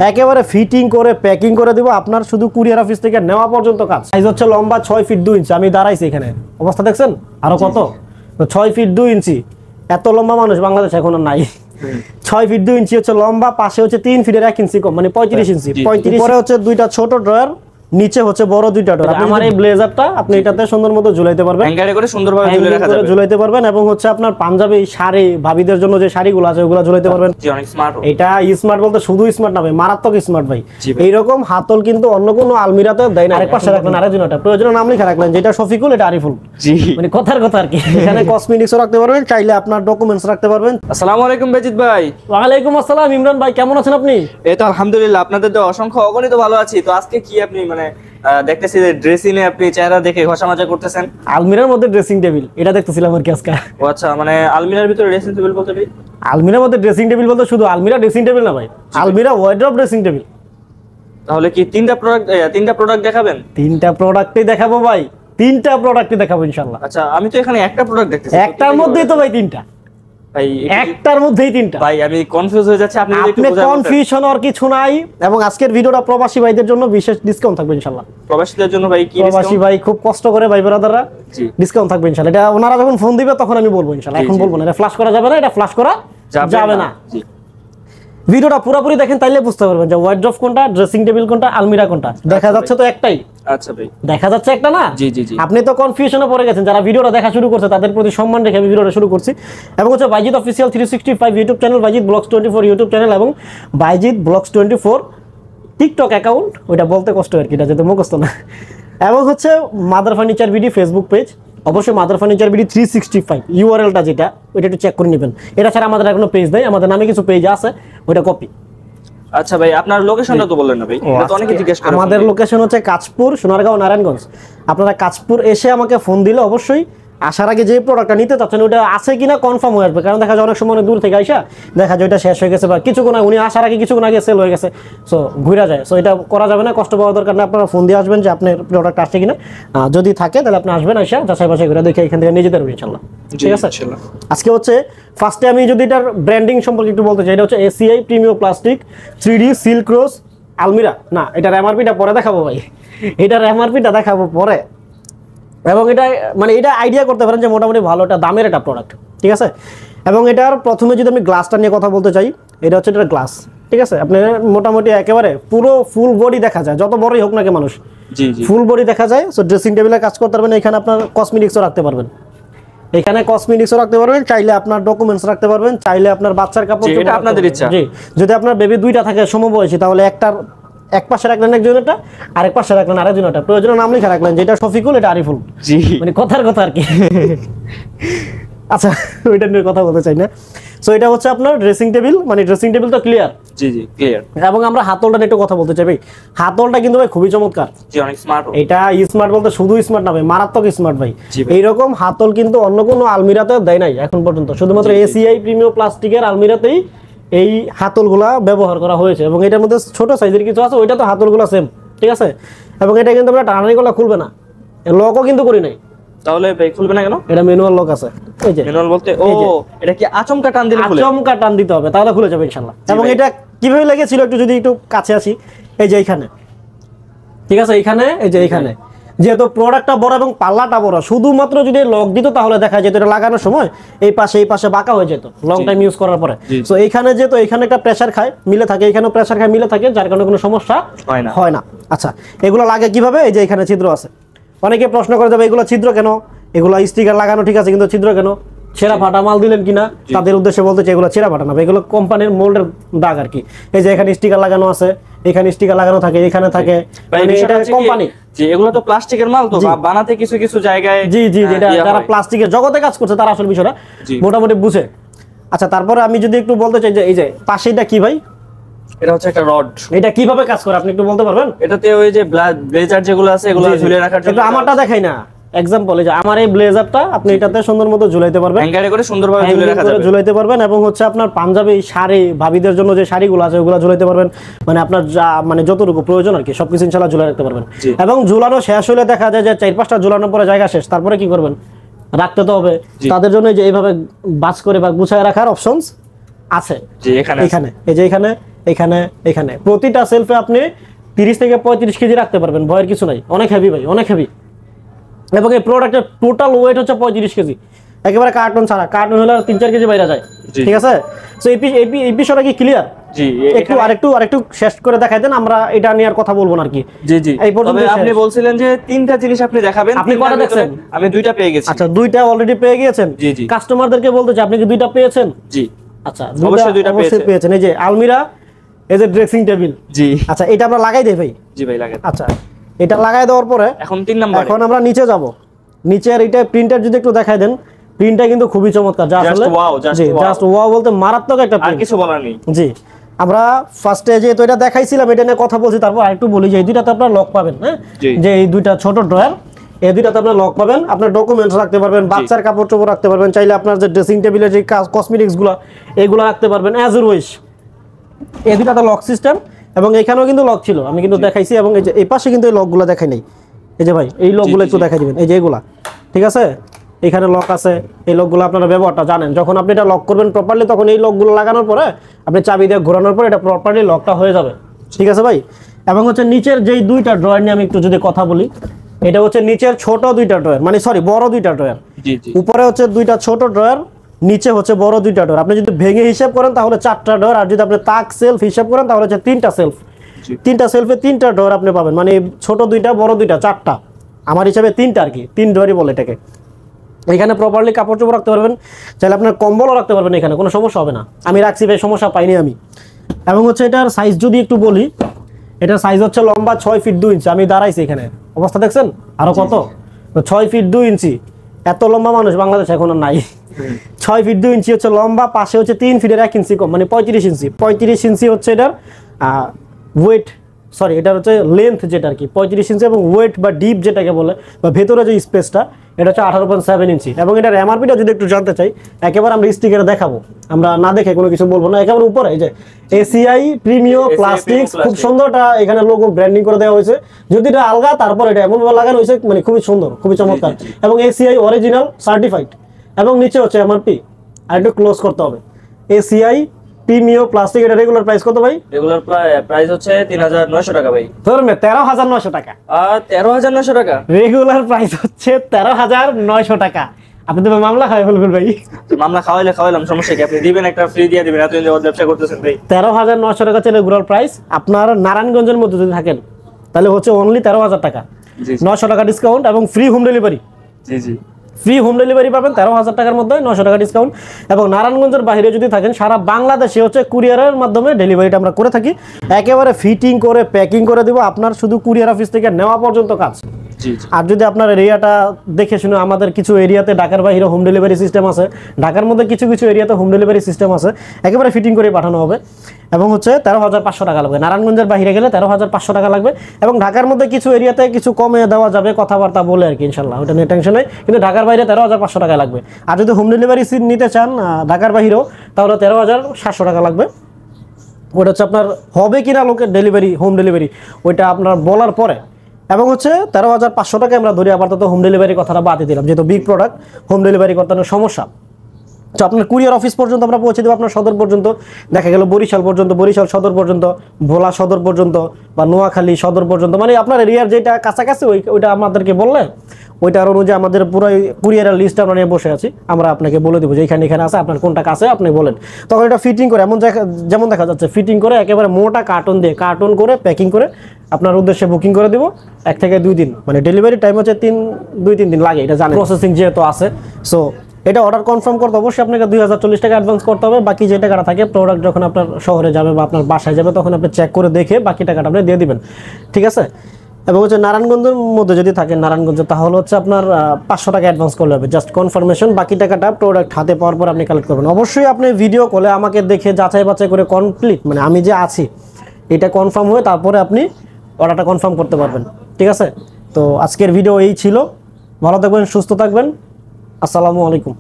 একেবারে ফিটিং করে প্যাকিং করে দিব, আপনার শুধু কুরিয়ার অফিস থেকে নেওয়া পর্যন্ত কাজ। সাইজ হচ্ছে লম্বা 6 ফিট 2 ইঞ্চি, আমি দাঁড়াইছি এখানে, অবস্থা দেখছেন আরো কত, 6 ফিট 2 ইঞ্চি। এত লম্বা মানুষ বাংলাদেশ এখন আর নাই। 6 ফিট 2 ইঞ্চি হচ্ছে লম্বা, পাশে হচ্ছে 3 ফিটের 1 ইঞ্চি কম, মানে 35 ইঞ্চি। 35 পরে হচ্ছে দুইটা ছোট ড্রয়ার, নিচে হচ্ছে বড় দুইটা ড্রয়ার। আমার এই ব্লেজারটা আপনি এটাতে সুন্দর মতো ঝুলাইতে পারবেন, হ্যাঙ্গারে করে সুন্দরভাবে ঝুলিয়ে রাখা যাবে, ঝুলাইতে পারবেন। এবং হচ্ছে আপনার পাঞ্জাবি শাড়ি, ভাবিদের জন্য যে শাড়িগুলো আছে ওগুলো ঝুলাইতে পারবেন। অনেক স্মার্ট। এটা স্মার্ট বলতে শুধু স্মার্ট না ভাই, মারাত্মক স্মার্ট ভাই। এইরকম হাতল কিন্তু অন্য কোনো আলমিরাতে দেয় না। আরেক পাশে রাখলেন আরেকজনটা, প্রয়োজনে নাম লিখে রাখলেন, যেটা শফিকুল এটা আরিফুল, মানে কথার কথা আর কি। এখানে কসমেটিক্সও রাখতে পারবেন, চাইলে আপনার ডকুমেন্টস রাখতে পারবেন। আসসালামু আলাইকুম বাজিদ ভাই। ওয়ালাইকুম আসসালাম ইমরান ভাই, কেমন আছেন আপনি? এই তো আলহামদুলিল্লাহ, আপনাদের তো অসংখ্য অগণিত ভালো আছি। তো আজকে কি আপনি মানে দেখতেছি যে ড্রেসিং এ আপনি চেহারা দেখে ঘষা মাজা করতেছেন। আলমিরার মধ্যে ড্রেসিং টেবিল, এটা দেখতেছিলাম আর কি আজকে। ও আচ্ছা, মানে আলমিরার ভিতরে ড্রেসিং টেবিল বলতে কি? আলমিরার মধ্যে ড্রেসিং টেবিল বলতে শুধু আলমিরা ড্রেসিং টেবিল না ভাই, আলমিরা ওয়ার্ড্রপ ড্রেসিং টেবিল। তাহলে কি তিনটা প্রোডাক্ট দেখাবেন? তিনটা প্রোডাক্টই দেখাবো ভাই, তিনটা প্রোডাক্টই দেখাবো ইনশাআল্লাহ। আচ্ছা, আমি তো এখানে একটা প্রোডাক্ট দেখতেছি, একটার মধ্যেই তো ভাই তিনটা ভাই, একটার মধ্যেই তিনটা। ভাই আমি কনফিউজ হয়ে যাচ্ছি, আপনি একটু কনফিউশন আর কিছু নাই। এবং আজকের ভিডিওটা প্রবাসী ভাইদের জন্য বিশেষ ডিসকাউন্ট থাকবে ইনশাআল্লাহ। প্রবাসীদের জন্য ভাই কি প্রবাসী ভাই খুব কষ্ট করে ভাই ব্রাদাররা, ডিসকাউন্ট থাকবে ইনশাআল্লাহ। এটা ওনারা যখন ফোন দিবে তখন আমি বলবো ইনশাআল্লাহ, এখন বলবো না। এটা ফ্ল্যাশ করা যাবে না, এটা ফ্ল্যাশ করা যাবে না। ভিডিওটা পুরোপুরি দেখেন, তাইলে বুঝতে পারবেন যে ওয়ার্ড্রপ কোনটা, ড্রেসিং টেবিল কোনটা, আলমিরা কোনটা। দেখা যাচ্ছে তো একটাই। আচ্ছা ভাই, দেখা যাচ্ছে একটা না? জি জি জি। আপনি তো কনফিউশনে পড়ে গেছেন। যারা ভিডিওটা দেখা শুরু করছে তাদের প্রতি সম্মান রেখে আমি ভিডিওটা শুরু করছি। এবং হচ্ছে Bayzid official 365 YouTube channel, Bayzid vlogs 24 YouTube channel এবং বাইজিদ ব্লগস 24 টিকটক অ্যাকাউন্ট, ওইটা বলতে কষ্ট আর কি, এটা যেতে মুখস্থ না। এবং হচ্ছে mother furniture BD Facebook page, অবশ্যই মাদার ফার্নিচার বিডি 365 ইউআরএলটা যেটা, ওইটা একটু চেক করে নেবেন। এটা ছাড়া আমাদের কোনো পেজ নেই, আমাদের নামে কিছু পেজ আছে, ওইটা কপি। আচ্ছা ভাই, আপনার লোকেশনটা তো বললেন না ভাই, এটা তো অনেকে জিজ্ঞেস করে। আমাদের লোকেশন হচ্ছে কাঁচপুর, সোনারগাঁও, নারায়ণগঞ্জ। আপনারা কাঁচপুর এসে আমাকে ফোন দিলে অবশ্যই আসার আগে যে প্রোডাক্টটা নিতে চাচ্ছেন ওটা আছে কিনা কনফার্ম হয়ে আসবে। কারণ দেখা যায় অনেক সময় দূর থেকে আইসা দেখা যায় ওইটা শেষ হয়ে গেছে, বা কিছুক্ষণ আগে উনি আসার আগে কিছুক্ষণ আগে সেল হয়ে গেছে, সো ঘুরে যায়। সো এটা করা যাবে না, কষ্ট পাওয়ার দরকার না। আপনারা ফোন দিয়ে আসবেন যে আপনার প্রোডাক্ট আসছে কিনা, যদি থাকে তাহলে আপনি আসবেন, আইসা যাচাই বাছাই করে দেখে এখান থেকে নিয়ে যেতে পারবেন ইনশাআল্লাহ। ঠিক আছে, আজকে হচ্ছে ফার্স্টে আমি যদি এটার ব্র্যান্ডিং সম্পর্কে একটু বলতে চাই। এটা হচ্ছে ACI premium plastic 3D silk rose আলমিরা। না, এটার এমআরপিটা পরে দেখাবো ভাই, এটার এমআরপিটা দেখাবো পরে। এবং এটা মানে এটা আইডিয়া করতে পারেন যে মোটামুটি ভালো একটা দামের একটা প্রোডাক্ট। ঠিক আছে, এবং এটার প্রথমে যদি আমি গ্লাসটা নিয়ে কথা বলতে চাই, এটা হচ্ছে এটার গ্লাস। ঠিক আছে, আপনি মোটামুটি একেবারে পুরো ফুল বডি দেখা যায়, যত বড়ই হোক না কে মানুষ, ফুল বডি দেখা যায়। সো ড্রেসিং টেবিলে কাজ করতে পারবেন। এখানে আপনার কসমেটিক্সও রাখতে পারবেন, এখানে কসমেটিক্সও রাখতে পারবেন, চাইলে আপনার ডকুমেন্টস রাখতে পারবেন, চাইলে আপনার বাচ্চার কাপড়, এটা আপনাদের ইচ্ছা। জি, যদি আপনার বেবি দুইটা থাকে সমবয়সী, তাহলে একটার এক পাশে রাখলেন একজনেরটা, আরেক পাশে রাখলেন আরেকজনেরটা, প্রয়োজনে নাম লিখে রাখলেন, যেটা শফিকুল এটা আরিফুল, মানে কথার কথা আর কি। আচ্ছা, ওইটা নিয়ে কথা বলতে চাই না। সো এটা হচ্ছে আপনার ড্রেসিং টেবিল, মানে ড্রেসিং টেবিল তো ক্লিয়ার। জি জি ক্লিয়ার। এবং আমরা হাতলটা নিয়ে একটু কথা বলতে চাই ভাই। হাতলটা কিন্তু ভাই খুবই চমৎকার, জি অনেক স্মার্ট। এটা স্মার্ট বলতে শুধু স্মার্ট না ভাই, মারাত্মক স্মার্ট ভাই। এইরকম হাতল কিন্তু অন্য কোনো আলমিরাতে দেয় নাই এখন পর্যন্ত, শুধুমাত্র এসিআই প্রিমিয়াম প্লাস্টিকের আলমিরাতেই এই হাতলগুলা ব্যবহার করা হয়েছে। এবং এটার মধ্যে ছোট সাইজের কিছু আছে, ওইটা তো হাতলগুলা সেম। ঠিক আছে, এবং এটা কিন্তু আমরা টানানি করলে খুলবে না, লকও কিন্তু করি নাই। তাহলে ভাই খুলবে না কেন? এটা ম্যানুয়াল লক আছে। এই যে ম্যানুয়াল বলতে ও এটা কি আচমকা টান দিলে খুলে? আচমকা টান দিতে হবে, তাহলে খুলে যাবে ইনশাআল্লাহ। এবং এটা কিভাবে লেগেছিল একটু যদি একটু কাছে আসি, এই যে এইখানে, ঠিক আছে, এইখানে, এই যে এইখানে, যেহেতু প্রোডাক্টটা বড় এবং পাল্লাটা বড়, শুধুমাত্র যদি লক দিত তাহলে দেখা যেত এটা লাগানোর সময় এই পাশে বাঁকা হয়ে যেত লং টাইম ইউজ করার পরে। সো এইখানে যেহেতু এখানে একটা প্রেসার খায় মিলে থাকে, এখানেও প্রেসার খায় মিলে থাকে, যার কারণে কোনো সমস্যা হয় না। আচ্ছা, এগুলো লাগে কিভাবে? এই যে এখানে ছিদ্র আছে। অনেকে প্রশ্ন করে যাবে এগুলো ছিদ্র কেন, এগুলো স্টিকার লাগানো ঠিক আছে কিন্তু ছিদ্র কেন, ছেঁড়া ফাটা মাল দিলেন কিনা, তাদের উদ্দেশ্যে বলতে চাই এগুলো ছেঁড়া ফাটা না, এগুলো কোম্পানির মোল্ডের দাগ আর কি। এই যে এখানে স্টিকার লাগানো আছে, এখানে স্টিকার লাগানো থাকে, এখানে থাকে, মানে এটা কোম্পানি। জি, এগুলো তো প্লাস্টিকের মাল, তো বানাতে কিছু কিছু জায়গায় জি জি, যেটা যারা প্লাস্টিকের জগতে কাজ করছে তারা আসলে বিষয়টা মোটামুটি বুঝে। আচ্ছা, তারপরে আমি যদি একটু বলতে চাই যে এই যে পাশে এটা কি ভাই? এটা হচ্ছে একটা রড। এটা কিভাবে কাজ করে আপনি একটু বলতে পারবেন? এটাতে ওই যে ব্লেজার যেগুলো আছে এগুলো ঝুলিয়ে রাখার জন্য। এটা আমারটা দেখাই না, এক্সাম্পল এই যে আমার এই ব্লেজারটা আপনি এটাতে সুন্দর মতো ঝুলাইতে পারবেন, হ্যাঙ্গারে করে সুন্দরভাবে ঝুলিয়ে রাখা যাবে, ঝুলাইতে পারবেন। এবং হচ্ছে আপনার পাঞ্জাবি শাড়ি, ভাবিদের জন্য যে শাড়িগুলো আছে ওগুলো ঝুলাইতে পারবেন, মানে আপনার যা মানে যতটুকু প্রয়োজন আর কি সবকিছু ইনশাআল্লাহ ঝুলাই রাখতে পারবেন। এবং ঝুলানো শেষ হলে দেখা যায় যে 4-5টা ঝুলানোর পরে জায়গা শেষ, তারপরে কি করবেন? রাখতে তো হবে, তাদের জন্য যে এইভাবে বাস করে বা গুছায় রাখার অপশনস আছে। জি, এখানে এই যে এখানে এখানে এখানে প্রতিটা সেলফে আপনি 30 থেকে 35 কেজি রাখতে পারবেন, ভয়ের কিছু নাই। অনেক হেভি ভাই, অনেক হেভি। এবং এই প্রোডাক্টের টোটাল ওয়েট হচ্ছে 35 কেজি, একেবারে কার্টন ছাড়া। কার্টন হলে 3-4 কেজি বাইরে যায়, ঠিক আছে? সো এই বিষয়টা কি ক্লিয়ার? জি, একটু আরেকটু শেষ করে দেখাই দেন, আমরা এটা নিয়ে আর কথা বলবো না আর কি। জি জি, এই পর্যন্ত তবে আপনি বলছিলেন যে 3টা জিনিস আপনি দেখাবেন, আপনি কয়টা দেখছেন? আমি 2টা পেয়ে গেছি। আচ্ছা, 2টা অলরেডি পেয়ে গিয়েছেন। জি জি, কাস্টমারদেরকে বলতে চাই, আপনি কি 2টা পেয়েছেন? জি আচ্ছা, অবশ্যই 2টা পেয়েছেন। এই যে আলমিরা, এই যে ড্রেসিং টেবিল। জি আচ্ছা, এটা আমরা লাগাই দেই ভাই। জি ভাই, লাগাই। আচ্ছা, এটা লাগাই দেওয়ার পরে এখন 3 নাম্বার, এখন আমরা নিচে যাব। নিচের এইটা প্রিন্টার যদি একটু দেখাই দেন, প্রিন্টটা কিন্তু খুবই চমৎকার, যা আসলে জাস্ট ওয়াও বলতে মারাত্মক একটা আর প্রিন্ট, কিছু বলার নেই। জি। আমরা ফার্স্টে যেহেতু এটা দেখাইছিলাম, এটা নিয়ে কথা বলছি, তারপর আরেকটু বলি যে এই দুইটাতে আপনার লক পাবেন, হ্যাঁ, যে এই দুইটা ছোট ড্রয়ার, এই দুইটাতে আপনার লক পাবেন। আপনার ডকুমেন্টস রাখতে পারবেন, বাচ্চার কাপড় চোপড় রাখতে পারবেন, চাইলে আপনার যে ড্রেসিং টেবিলের যে কসমেটিক্স গুলো এগুলো রাখতে পারবেন অ্যাজ ইউর উইশ। এই দুইটাতে লক সিস্টেম, এবং এখানেও কিন্তু লক ছিল, আমি কিন্তু দেখাইছি। এবং এই যে এই পাশে কিন্তু এই লকগুলো দেখাই নাই, এই যে ভাই এই লকগুলো একটু দেখাই দিবেন, এই যে এগুলা, ঠিক আছে? এখানে লক আছে, এই লকগুলো আপনারা ব্যবহারটা জানেন। যখন আপনি এটা লক করবেন প্রপারলি, তখন এই লকগুলো লাগানোর পরে আপনি চাবি দিয়ে ঘোরানোর পরে এটা প্রপারলি লকটা হয়ে যাবে, ঠিক আছে ভাই? এবং হচ্ছে নিচের যেই দুইটা ড্রয়ার নিয়ে আমি একটু যদি কথা বলি, এটা হচ্ছে নিচের ছোট দুইটা ড্রয়ার, মানে সরি বড় দুইটা ড্রয়ার। উপরে হচ্ছে দুইটা ছোট ড্রয়ার, নিচে হচ্ছে বড় দুইটা ড্রয়ার। আপনি যদি ভেঙে হিসাব করেন তাহলে 4টা ড্রয়ার, আর যদি আপনি তাক সেলফ হিসাব করেন তাহলে হচ্ছে 3টা সেলফ। 3টা সেলফে 3টা ড্রয়ার আপনি পাবেন, মানে ছোট দুইটা বড় দুইটা, 4টা, আমার হিসাবে 3টা আর কি, 3 ড্রয়ারই বলে এটাকে। এখানে প্রপারলি কাপড় চোপড় রাখতে পারবেন, চাইলে আপনার কম্বলও রাখতে পারবেন, এখানে কোনো সমস্যা হবে না। আমি রাখছি ভাই, সমস্যা পাইনি আমি। এবং হচ্ছে এটার সাইজ যদি একটু বলি, এটার সাইজ হচ্ছে লম্বা 6 ফিট 2 ইঞ্চি। আমি দাঁড়াইছি এখানে, অবস্থা দেখছেন আরো কত, 6 ফিট 2 ইঞ্চি। এত লম্বা মানুষ বাংলাদেশ এখন আর নাই। 6 ফিট 2 ইঞ্চি হচ্ছে লম্বা, পাশে হচ্ছে 3 ফিটের 1 ইঞ্চি কম, মানে 35 ইঞ্চি। 35 ইঞ্চি হচ্ছে এটার ওয়েট, সরি এটার হচ্ছে লেন্থ যেটা আর কি 35 ইঞ্চি, এবং ওয়েট বা ডিপ যেটাকে বলে, বা ভেতরে যে স্পেসটা, এটা হচ্ছে 18.7 ইঞ্চি। এবং এটার এমআরপিটা যদি একটু জানতে চাই, একেবারে আমরা স্টিকারে দেখাবো, আমরা না দেখে কোনো কিছু বলবো না। একেবারে উপরে এই যে এসিআই প্রিমিয়াম প্লাস্টিক্স, খুব সুন্দরটা এখানে লোগো ব্র্যান্ডিং করে দেওয়া হয়েছে। যদি এটা আলগা, তারপর এটা এমনভাবে লাগানো হয়েছে, মানে খুবই সুন্দর, খুবই চমৎকার। এবং এসিআই অরিজিনাল সার্টিফাইড। এবং নিচে হচ্ছে এমআরপি, আর একটু ক্লোজ করতে হবে, এসিআই প্রিমিয়াম প্লাস্টিক। এটা রেগুলার প্রাইস কত ভাই? রেগুলার প্রাইস হচ্ছে 3900 টাকা ভাই। ধরবে 13900 টাকা। 13900 টাকা রেগুলার প্রাইস হচ্ছে 13900 টাকা। আপনি তো মামলা খাই ফেলবেন ভাই। মামলা খাওয়াইলাম, সমস্যা কি? আপনি দিবেন একটা ফ্রি দিয়ে দিবেন, এতদিন যাবত ব্যবসা করতেছেন ভাই। 13900 টাকা হচ্ছে রেগুলার প্রাইস। আপনার নারায়ণগঞ্জের মধ্যে যদি থাকেন তাহলে হচ্ছে অনলি 13000 টাকা, 900 টাকা ডিসকাউন্ট এবং ফ্রি হোম ডেলিভারি। জি জি, ফ্রি হোম ডেলিভারি পাবেন 13000 টাকার মধ্যে, 900 টাকা ডিসকাউন্ট। এবং নারায়ণগঞ্জের বাইরে যদি থাকেন, সারা বাংলাদেশে হচ্ছে কুরিয়ারের মাধ্যমে ডেলিভারিটা আমরা করে থাকি। একেবারে ফিটিং করে প্যাকিং করে দিব, আপনার শুধু কুরিয়ার অফিস থেকে নেওয়া পর্যন্ত কাজ। আর যদি আপনার এরিয়াটা দেখে শুনে, আমাদের কিছু এরিয়াতে ঢাকার বাইরে হোম ডেলিভারি সিস্টেম আছে, ঢাকার মধ্যে কিছু কিছু এরিয়াতে হোম ডেলিভারি সিস্টেম আছে, একেবারে ফিটিং করে পাঠানো হবে। এবং হচ্ছে 13500 টাকা লাগবে। নারায়ণগঞ্জের বাইরে গেলে 13500 টাকা লাগবে। এবং ঢাকার মধ্যে কিছু এরিয়াতে কিছু কমে দেওয়া যাবে, কথাবার্তা বলে আর কি, ইনশাল্লাহ, ওটা নিয়ে টেনশন নেই। কিন্তু ঢাকার বাইরে 13500 টাকা লাগবে। আর যদি হোম ডেলিভারি নিতে চান ঢাকার বাইরেও, তাহলে 13700 টাকা লাগবে। ওটা হচ্ছে আপনার হবে কিনা লোকের ডেলিভারি, হোম ডেলিভারি, ওইটা আপনার বলার পরে। এবং হচ্ছে 13500 টাকা আমরা ধরে আপাতত হোম ডেলিভারি কথাটা বাদ দিলাম, যেহেতু বিগ প্রোডাক্ট, হোম ডেলিভারি করতে অনেক সমস্যা। তো আপনার কুরিয়ার অফিস পর্যন্ত আমরা পৌঁছে দেবো, আপনার সদর পর্যন্ত, দেখা গেল বরিশাল পর্যন্ত, বরিশাল সদর পর্যন্ত, ভোলা সদর পর্যন্ত, বা নোয়াখালী সদর পর্যন্ত, মানে আপনার এরিয়ার যেটা কাছাকাছি ওইটা আমাদেরকে বললে, ওইটার অনুযায়ী আমাদের পুরো কুরিয়ারের লিস্ট আমরা নিয়ে বসে আছি, আমরা আপনাকে বলে দেবো যে এখানে আছে, আপনার কোনটা কাছে আপনি বলেন। তখন এটা ফিটিং করে, যেমন দেখা যাচ্ছে ফিটিং করে একেবারে মোটা কার্টন দিয়ে কার্টন করে প্যাকিং করে আপনার উদ্দেশ্যে বুকিং করে দিব। 1 থেকে 2 দিন, মানে ডেলিভারি টাইম হচ্ছে 2-3 দিন লাগে, এটা জানেন, প্রসেসিং যেহেতু আছে। সো এটা অর্ডার কনফার্ম করতে অবশ্যই আপনাকে 2040 টাকা অ্যাডভান্স করতে হবে। বাকি যে টাকাটা থাকে, প্রোডাক্ট যখন আপনার শহরে যাবে বা আপনার বাসায় যাবে, তখন আপনি চেক করে দেখে বাকি টাকাটা আপনি দিয়ে দিবেন, ঠিক আছে? এবং হচ্ছে নারায়ণগঞ্জের মধ্যে যদি থাকেন, নারায়ণগঞ্জে, তাহলে হচ্ছে আপনার 500 টাকা অ্যাডভান্স করলে হবে, জাস্ট কনফার্মেশন। বাকি টাকাটা প্রোডাক্ট হাতে পাওয়ার পর আপনি কালেক্ট করবেন। অবশ্যই আপনি ভিডিও কলে আমাকে দেখে যাচাই বাছাই করে কমপ্লিট, মানে আমি যে আছি এটা কনফার্ম হয়ে তারপরে আপনি অর্ডারটা কনফার্ম করতে পারবেন, ঠিক আছে? তো আজকের ভিডিও এই ছিল। ভালো থাকবেন, সুস্থ থাকবেন। আসসালামু আলাইকুম।